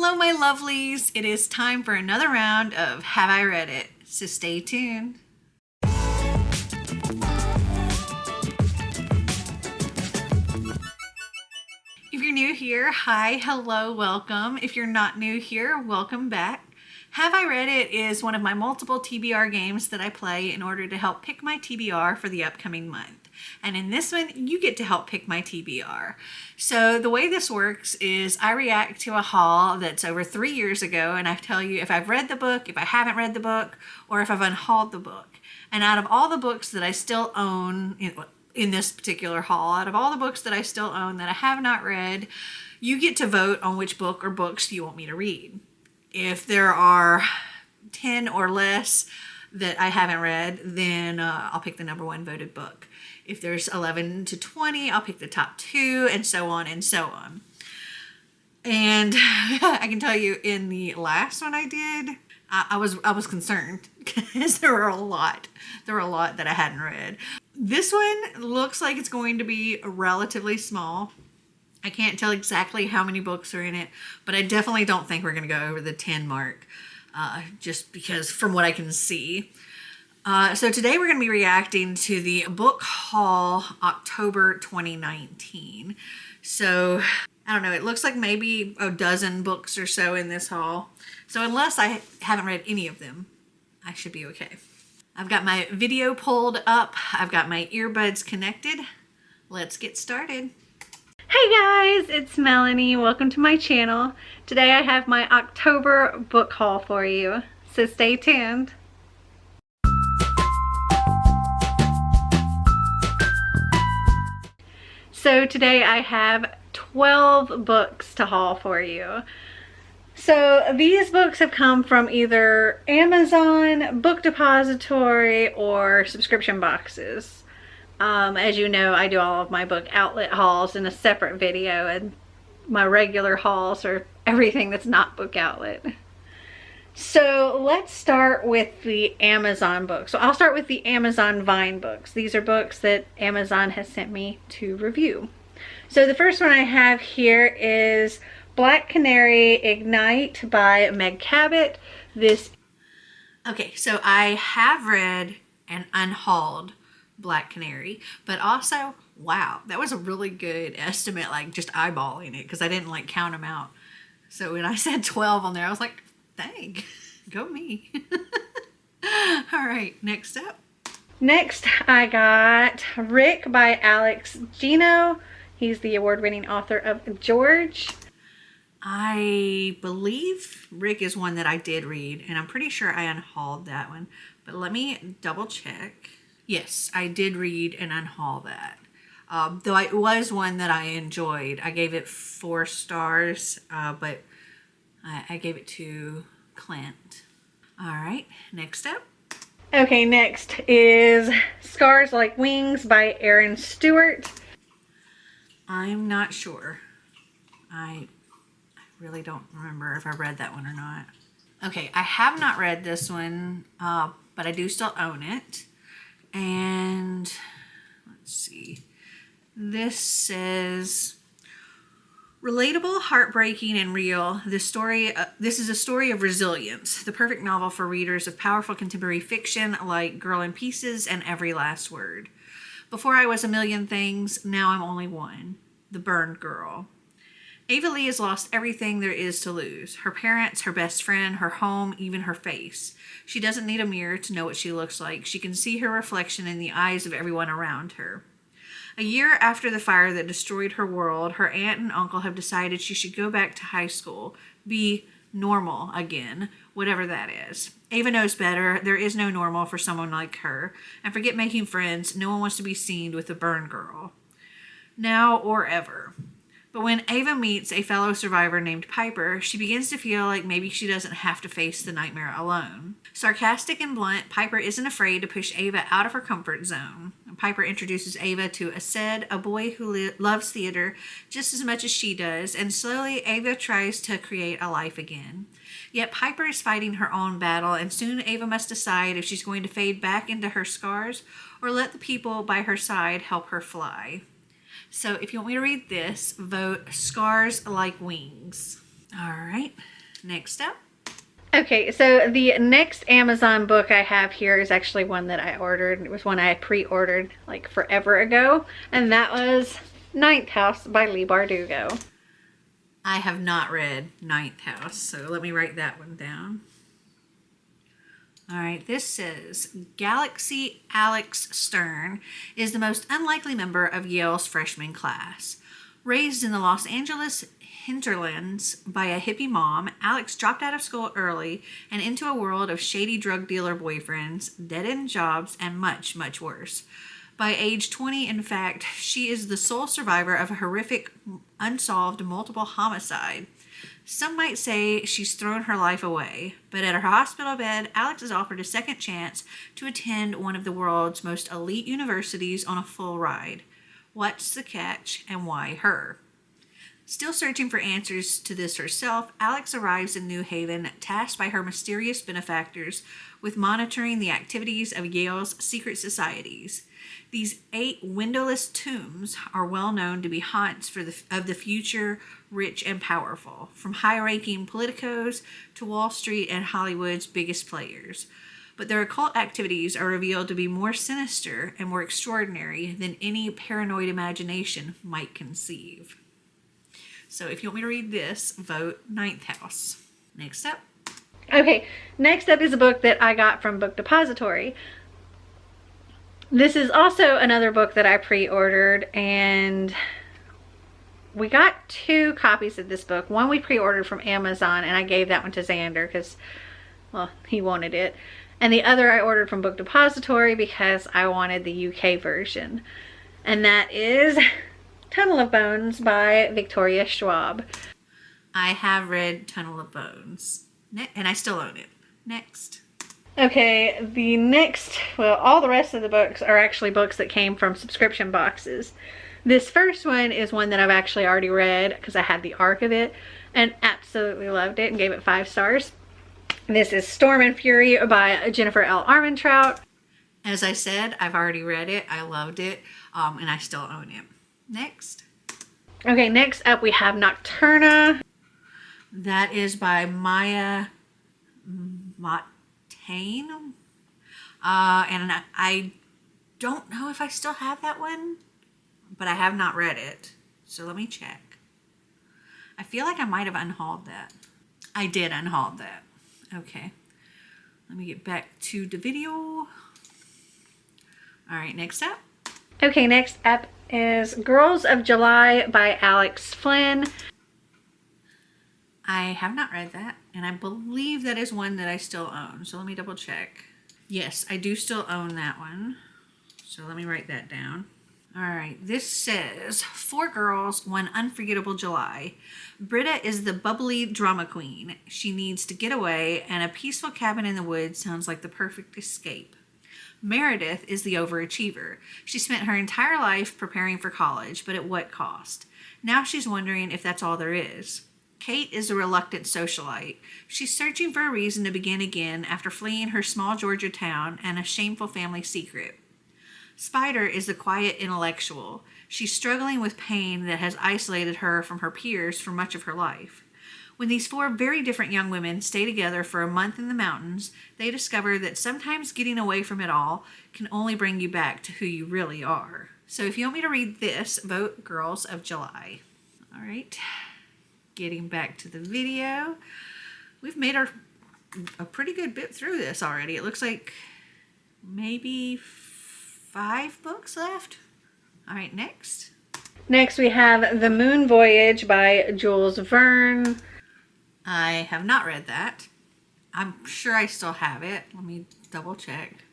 Hello, my lovelies. It is time for another round of Have I Read It? So stay tuned. If you're new here, hi, hello, welcome. If you're not new here, welcome back. Have I Read It is one of my multiple TBR games that I play in order to help pick my TBR for the upcoming month. And in this one, you get to help pick my TBR. So the way this works is I react to a haul that's over 3 years ago, and I tell you if I've read the book, if I haven't read the book, or if I've unhauled the book. And out of all the books that I still own in this particular haul, out of all the books that I still own that I have not read, you get to vote on which book or books you want me to read. If there are 10 or less that I haven't read, then I'll pick the number one voted book. If there's 11 to 20, I'll pick the top 2, and so on and so on. And I can tell you, in the last one I did, I was concerned because there were a lot. There were a lot that I hadn't read. This one looks like it's going to be relatively small. I can't tell exactly how many books are in it, but I definitely don't think we're going to go over the 10 mark, just because from what I can see. So today we're going to be reacting to the book haul October 2019. So I don't know, it looks like maybe a dozen books or so in this haul. So unless I haven't read any of them, I should be okay. I've got my video pulled up. I've got my earbuds connected. Let's get started. Hey guys, it's Melanie. Welcome to my channel. Today I have my October book haul for you, so stay tuned. So today I have 12 books to haul for you. So these books have come from either Amazon, Book Depository, or subscription boxes. As you know, I do all of my book outlet hauls in a separate video, and my regular hauls are everything that's not book outlet. So let's start with the Amazon books. So I'll start with the Amazon Vine books. These are books that Amazon has sent me to review. So the first one I have here is Black Canary Ignite by Meg Cabot. Okay, so I have read and unhauled Black Canary, but also, wow, that was a really good estimate, like just eyeballing it, because I didn't like count them out. So when I said 12 on there, I was like, dang, go me. All right, next up. Next, I got Rick by Alex Gino. He's the award-winning author of George. I believe Rick is one that I did read, and I'm pretty sure I unhauled that one. But let me double check. Yes, I did read and unhaul that. Though it was one that I enjoyed. I gave it 4 stars, but I gave it to Clint. All right, next up. Okay, next is Scars Like Wings by Erin Stewart. I'm not sure. I really don't remember if I read that one or not. Okay, I have not read this one, but I do still own it. And let's see. This says, relatable, heartbreaking, and real. This is a story of resilience. The perfect novel for readers of powerful contemporary fiction like Girl in Pieces and Every Last Word. Before I was a million things, now I'm only one. The Burned Girl. Ava Lee has lost everything there is to lose. Her parents, her best friend, her home, even her face. She doesn't need a mirror to know what she looks like. She can see her reflection in the eyes of everyone around her. A year after the fire that destroyed her world, her aunt and uncle have decided she should go back to high school, be normal again, whatever that is. Ava knows better. There is no normal for someone like her. And forget making friends. No one wants to be seen with the Burned Girl. Now or ever. But when Ava meets a fellow survivor named Piper, she begins to feel like maybe she doesn't have to face the nightmare alone. Sarcastic and blunt, Piper isn't afraid to push Ava out of her comfort zone. Piper introduces Ava to Ased, a boy who loves theater just as much as she does, and slowly Ava tries to create a life again. Yet Piper is fighting her own battle, and soon Ava must decide if she's going to fade back into her scars or let the people by her side help her fly. So if you want me to read this, vote Scars Like Wings. All right, next up. Okay, so the next Amazon book I have here is actually one that I ordered. It was one I pre-ordered like forever ago, and that was Ninth House by Leigh Bardugo. I have not read Ninth House, so let me write that one down. All right, this says, Galaxy Alex Stern is the most unlikely member of Yale's freshman class. Raised in the Los Angeles hinterlands by a hippie mom, Alex dropped out of school early and into a world of shady drug dealer boyfriends, dead-end jobs, and much, much worse. By age 20, in fact, she is the sole survivor of a horrific, unsolved multiple homicide. Some might say she's thrown her life away, but at her hospital bed, Alex is offered a second chance to attend one of the world's most elite universities on a full ride. What's the catch, and why her? Still searching for answers to this herself, Alex arrives in New Haven, tasked by her mysterious benefactors with monitoring the activities of Yale's secret societies. These 8 windowless tombs are well known to be haunts of the future rich and powerful, from high-ranking politicos to Wall Street and Hollywood's biggest players. But their occult activities are revealed to be more sinister and more extraordinary than any paranoid imagination might conceive. So if you want me to read this, vote Ninth House. Next up. Okay, next up is a book that I got from Book Depository. This is also another book that I pre-ordered, and we got 2 copies of this book. One we pre-ordered from Amazon, and I gave that one to Xander because, well, he wanted it. And the other I ordered from Book Depository because I wanted the UK version. And that is Tunnel of Bones by Victoria Schwab. I have read Tunnel of Bones, and I still own it. Next. Okay, the next, well, all the rest of the books are actually books that came from subscription boxes. This first one is one that I've actually already read because I had the arc of it and absolutely loved it and gave it 5 stars. This is Storm and Fury by Jennifer L. Armentrout. As I said, I've already read it. I loved it, and I still own it. Next. Okay, next up we have Nocturna. That is by Maya Montaigne. And I don't know if I still have that one, but I have not read it. So let me check. I feel like I might have unhauled that. I did unhaul that. Okay. Let me get back to the video. All right, next up. Okay, next up is Girls of July by Alex Flynn. I have not read that, and I believe that is one that I still own. So let me double check. Yes, I do still own that one. So let me write that down. All right, this says, 4 girls, one unforgettable July. Britta is the bubbly drama queen. She needs to get away, and a peaceful cabin in the woods sounds like the perfect escape. Meredith is the overachiever. She spent her entire life preparing for college, but at what cost? Now she's wondering if that's all there is. Kate is a reluctant socialite. She's searching for a reason to begin again after fleeing her small Georgia town and a shameful family secret. Spider is the quiet intellectual. She's struggling with pain that has isolated her from her peers for much of her life. When these 4 very different young women stay together for a month in the mountains, they discover that sometimes getting away from it all can only bring you back to who you really are. So if you want me to read this, vote Girls of July. All right, getting back to the video. We've made a pretty good bit through this already. It looks like maybe 5 books left. All right, next. Next we have The Moon Voyage by Jules Verne. I have not read that. I'm sure I still have it. Let me double check.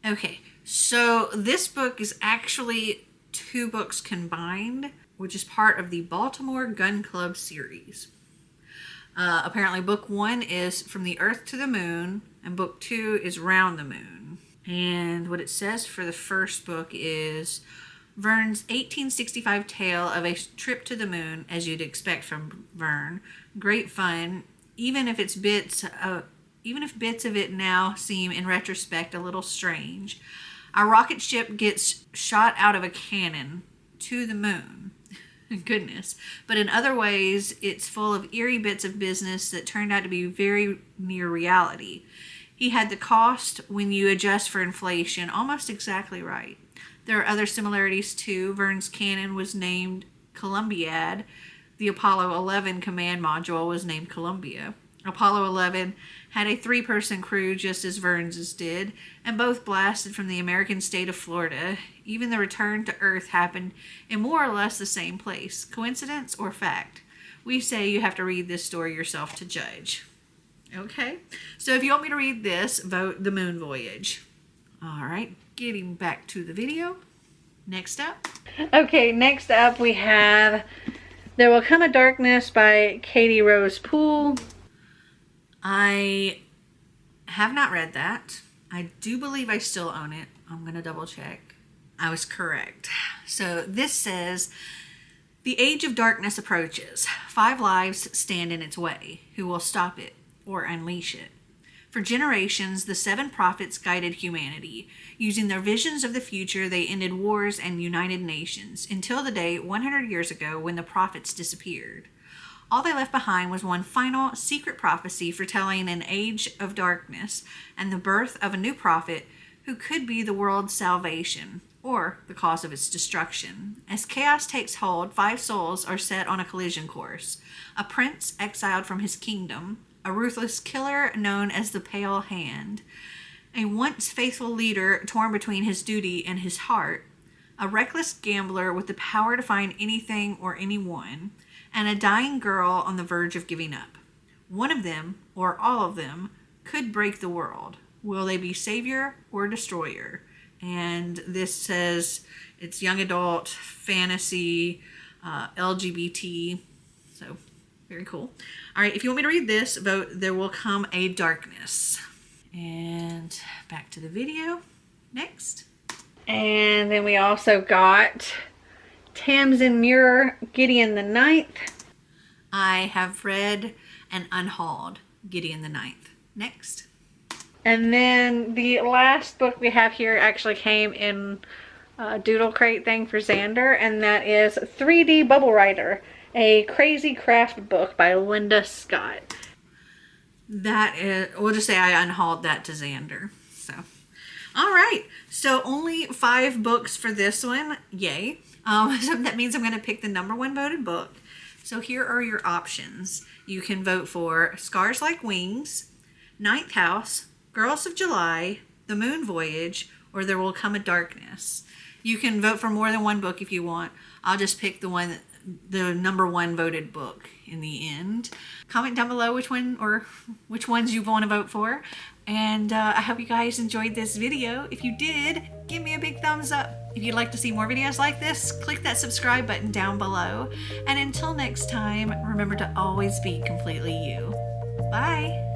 Okay, so this book is actually 2 books combined, which is part of the Baltimore Gun Club series. Apparently book 1 is From the Earth to the Moon, and book 2 is Round the Moon. And what it says for the first book is Verne's 1865 tale of a trip to the moon, as you'd expect from Verne. Great fun, even if bits of it now seem, in retrospect, a little strange. Our rocket ship gets shot out of a cannon to the moon. goodness. But in other ways, it's full of eerie bits of business that turned out to be very near reality. He had the cost when you adjust for inflation almost exactly right. There are other similarities too. Verne's cannon was named Columbiad. The Apollo 11 command module was named Columbia. Apollo 11 had a 3-person crew just as Verne's did, and both blasted from the American state of Florida. Even the return to Earth happened in more or less the same place. Coincidence or fact? We say you have to read this story yourself to judge. Okay, so if you want me to read this, vote The Moon Voyage. All right, getting back to the video. Next up. Okay, next up we have There Will Come a Darkness by Katie Rose Poole. I have not read that. I do believe I still own it. I'm going to double check. I was correct. So this says, the age of darkness approaches. 5 lives stand in its way. Who will stop it or unleash it? For generations, the 7 prophets guided humanity. Using their visions of the future, they ended wars and united nations, until the day 100 years ago when the prophets disappeared. All they left behind was one final secret prophecy foretelling an age of darkness and the birth of a new prophet who could be the world's salvation or the cause of its destruction. As chaos takes hold, 5 souls are set on a collision course. A prince exiled from his kingdom, a ruthless killer known as the Pale Hand, a once faithful leader torn between his duty and his heart, a reckless gambler with the power to find anything or anyone, and a dying girl on the verge of giving up. One of them, or all of them, could break the world. Will they be savior or destroyer? And this says it's young adult, fantasy, LGBT. So, very cool. All right, if you want me to read this, vote There Will Come a Darkness. And back to the video. Next. And then we also got Tamsin Muir, Gideon the Ninth. I have read and unhauled Gideon the Ninth. Next. And then the last book we have here actually came in a doodle crate thing for Xander, and that is 3D Bubble Writer, a crazy craft book by Linda Scott. That is, we'll just say I unhauled that to Xander. So, all right. So only 5 books for this one. Yay. So that means I'm going to pick the #1 voted book. So here are your options. You can vote for Scars Like Wings, Ninth House, Girls of July, The Moon Voyage, or There Will Come a Darkness. You can vote for more than one book if you want. I'll just pick the #1 voted book in the end. Comment down below which ones you want to vote for. And I hope you guys enjoyed this video. If you did, give me a big thumbs up. If you'd like to see more videos like this, click that subscribe button down below. And until next time, remember to always be completely you. Bye.